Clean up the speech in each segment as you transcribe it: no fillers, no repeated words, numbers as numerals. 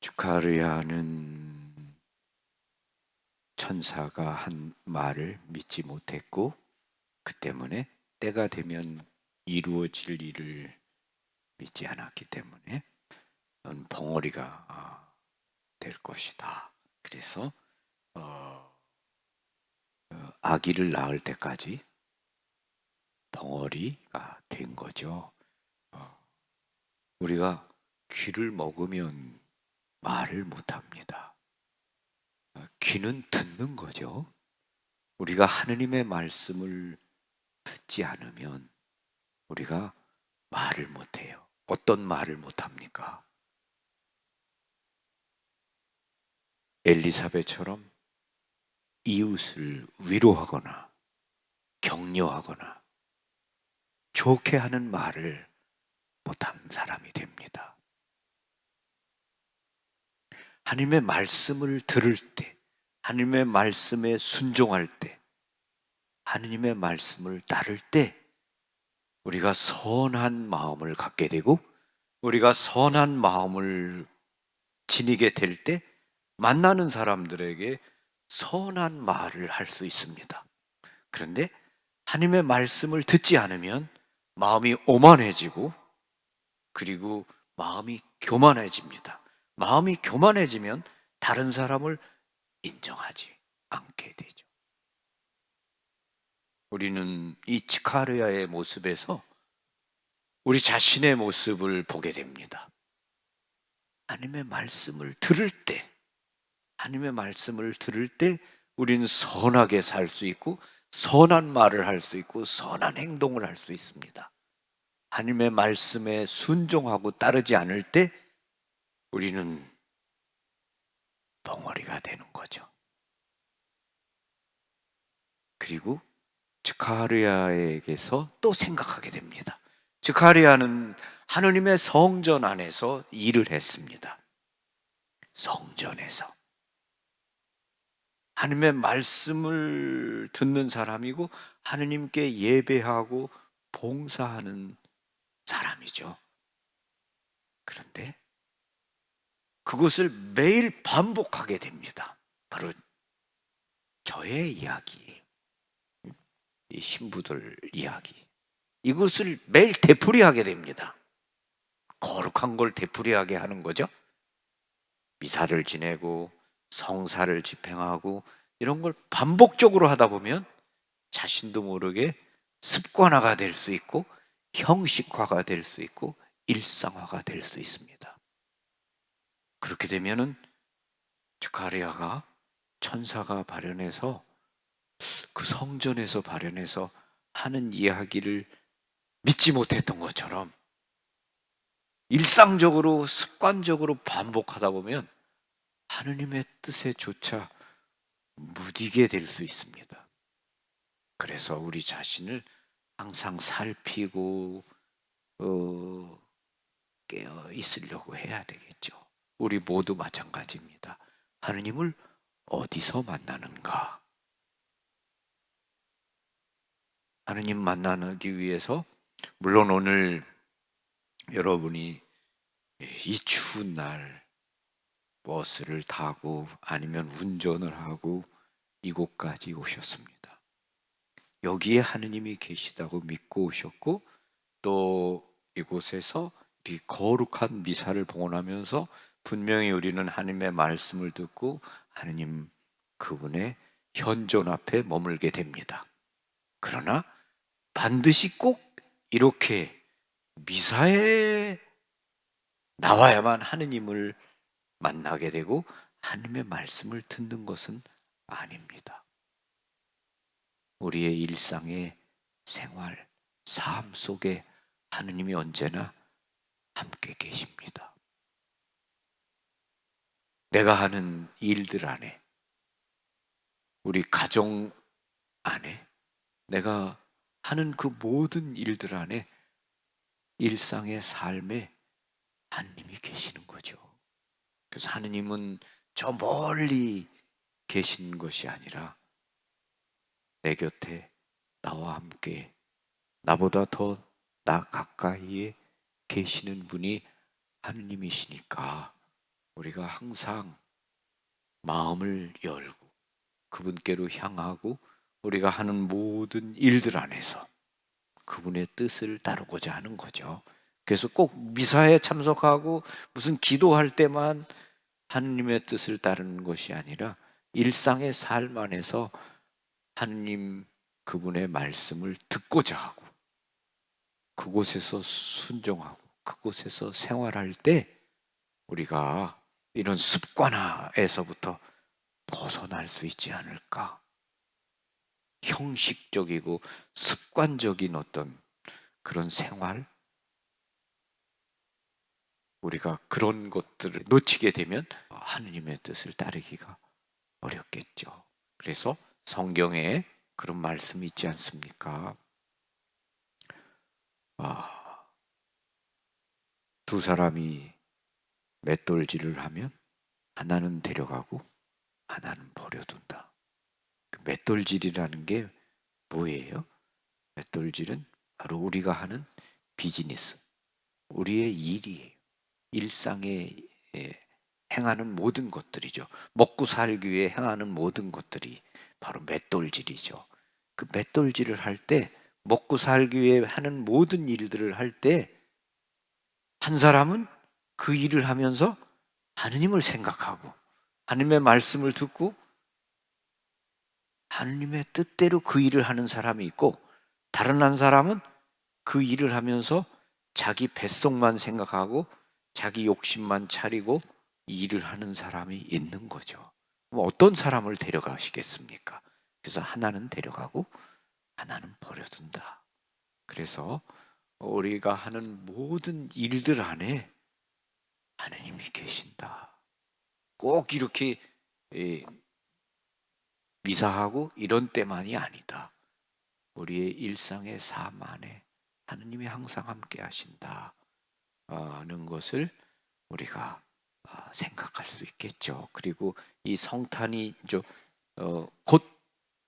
주카르야는 천사가 한 말을 믿지 못했고, 그 때문에 때가 되면 이루어질 일을 믿지 않았기 때문에 넌 벙어리가 될 것이다. 그래서 아기를 낳을 때까지 벙어리가 된 거죠. 우리가 귀를 먹으면 말을 못합니다. 귀는 듣는 거죠. 우리가 하느님의 말씀을 듣지 않으면 우리가 말을 못해요. 어떤 말을 못합니까? 엘리사벳처럼 이웃을 위로하거나 격려하거나 좋게 하는 말을 못한 사람이 됩니다. 하나님의 말씀을 들을 때, 하나님의 말씀에 순종할 때, 하나님의 말씀을 따를 때 우리가 선한 마음을 갖게 되고, 우리가 선한 마음을 지니게 될 때 만나는 사람들에게 선한 말을 할 수 있습니다. 그런데 하나님의 말씀을 듣지 않으면 마음이 오만해지고, 그리고 마음이 교만해집니다. 마음이 교만해지면 다른 사람을 인정하지 않게 되죠. 우리는 이 지카르야의 모습에서 우리 자신의 모습을 보게 됩니다. 하나님의 말씀을 들을 때, 하나님의 말씀을 들을 때 우리는 선하게 살 수 있고, 선한 말을 할 수 있고, 선한 행동을 할 수 있습니다. 하나님의 말씀에 순종하고 따르지 않을 때 우리는 벙어리가 되는 거죠. 그리고 즈카르야에게서 또 생각하게 됩니다. 즈카르야는 하느님의 성전 안에서 일을 했습니다. 성전에서 하느님의 말씀을 듣는 사람이고 하느님께 예배하고 봉사하는 사람이죠. 그런데 그것을 매일 반복하게 됩니다. 바로 저의 이야기, 이 신부들 이야기, 이것을 매일 되풀이하게 됩니다. 거룩한 걸 되풀이하게 하는 거죠. 미사를 지내고 성사를 집행하고 이런 걸 반복적으로 하다 보면 자신도 모르게 습관화가 될 수 있고 형식화가 될 수 있고 일상화가 될 수 있습니다. 그렇게 되면은 즈카리아가 천사가 발현해서 그 성전에서 발현해서 하는 이야기를 믿지 못했던 것처럼 일상적으로 습관적으로 반복하다 보면 하느님의 뜻에조차 무디게 될 수 있습니다. 그래서 우리 자신을 항상 살피고 깨어 있으려고 해야 되겠죠. 우리 모두 마찬가지입니다. 하느님을 어디서 만나는가? 하느님 만나기 위해서 물론 오늘 여러분이 이 추운 날 버스를 타고 아니면 운전을 하고 이곳까지 오셨습니다. 여기에 하느님이 계시다고 믿고 오셨고, 또 이곳에서 이 거룩한 미사를 봉헌하면서 분명히 우리는 하느님의 말씀을 듣고 하느님 그분의 현존 앞에 머물게 됩니다. 그러나 반드시 꼭 이렇게 미사에 나와야만 하느님을 만나게 되고 하느님의 말씀을 듣는 것은 아닙니다. 우리의 일상의 생활, 삶 속에 하느님이 언제나 함께 계십니다. 내가 하는 일들 안에, 우리 가정 안에, 내가 하는 그 모든 일들 안에 일상의 삶에 하느님이 계시는 거죠. 그래서 하느님은 저 멀리 계신 것이 아니라 내 곁에 나와 함께 나보다 더 나 가까이에 계시는 분이 하느님이시니까 우리가 항상 마음을 열고 그분께로 향하고 우리가 하는 모든 일들 안에서 그분의 뜻을 따르고자 하는 거죠. 그래서 꼭 미사에 참석하고 무슨 기도할 때만 하느님의 뜻을 따르는 것이 아니라 일상의 삶 안에서 하느님 그분의 말씀을 듣고자 하고 그곳에서 순종하고 그곳에서 생활할 때 우리가 이런 습관화에서부터 벗어날 수 있지 않을까. 형식적이고 습관적인 어떤 그런 생활, 우리가 그런 것들을 놓치게 되면 하느님의 뜻을 따르기가 어렵겠죠. 그래서 성경에 그런 말씀이 있지 않습니까? 아, 두 사람이 맷돌질을 하면 하나는 데려가고 하나는 버려둔다. 그 맷돌질이라는 게 뭐예요? 맷돌질은 바로 우리가 하는 비즈니스, 우리의 일이에요. 일상에 행하는 모든 것들이죠. 먹고 살기 위해 행하는 모든 것들이 바로 맷돌질이죠. 그 맷돌질을 할 때, 먹고 살기 위해 하는 모든 일들을 할 때, 한 사람은 그 일을 하면서 하느님을 생각하고, 하느님의 말씀을 듣고, 하느님의 뜻대로 그 일을 하는 사람이 있고, 다른 한 사람은 그 일을 하면서 자기 뱃속만 생각하고, 자기 욕심만 차리고, 일을 하는 사람이 있는 거죠. 그럼 어떤 사람을 데려가시겠습니까? 그래서 하나는 데려가고 하나는 버려둔다. 그래서 우리가 하는 모든 일들 안에 하느님이 계신다. 꼭 이렇게 미사하고 이런 때만이 아니다. 우리의 일상의 삶 안에 하느님이 항상 함께 하신다 하는 것을 우리가 생각할 수 있겠죠. 그리고 이 성탄이 곧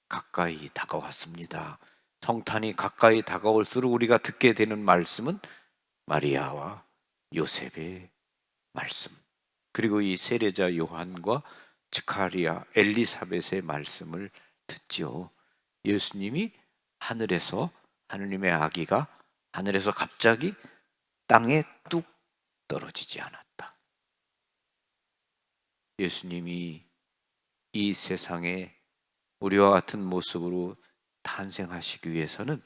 가까이 다가왔습니다. 성탄이 가까이 다가올수록 우리가 듣게 되는 말씀은 마리아와 요셉의 말씀, 그리고 이 세례자 요한과 스가랴, 엘리사벳의 말씀을 듣지요. 예수님이 하늘에서, 하느님의 아기가 하늘에서 갑자기 땅에 뚝 떨어지지 않았다. 예수님이 이 세상에 우리와 같은 모습으로 탄생하시기 위해서는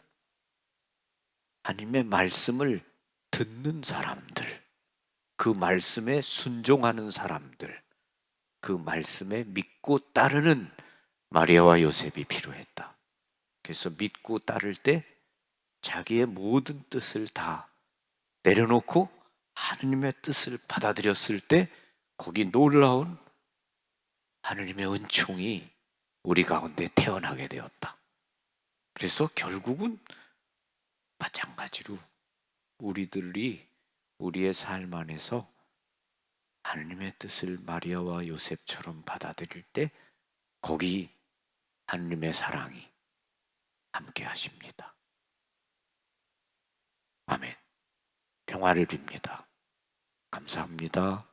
하나님의 말씀을 듣는 사람들, 그 말씀에 순종하는 사람들, 그 말씀에 믿고 따르는 마리아와 요셉이 필요했다. 그래서 믿고 따를 때 자기의 모든 뜻을 다 내려놓고 하느님의 뜻을 받아들였을 때 거기 놀라운 하느님의 은총이 우리 가운데 태어나게 되었다. 그래서 결국은 마찬가지로 우리들이 우리의 삶 안에서 하느님의 뜻을 마리아와 요셉처럼 받아들일 때 거기 하느님의 사랑이 함께 하십니다. 아멘. 평화를 빕니다. 감사합니다.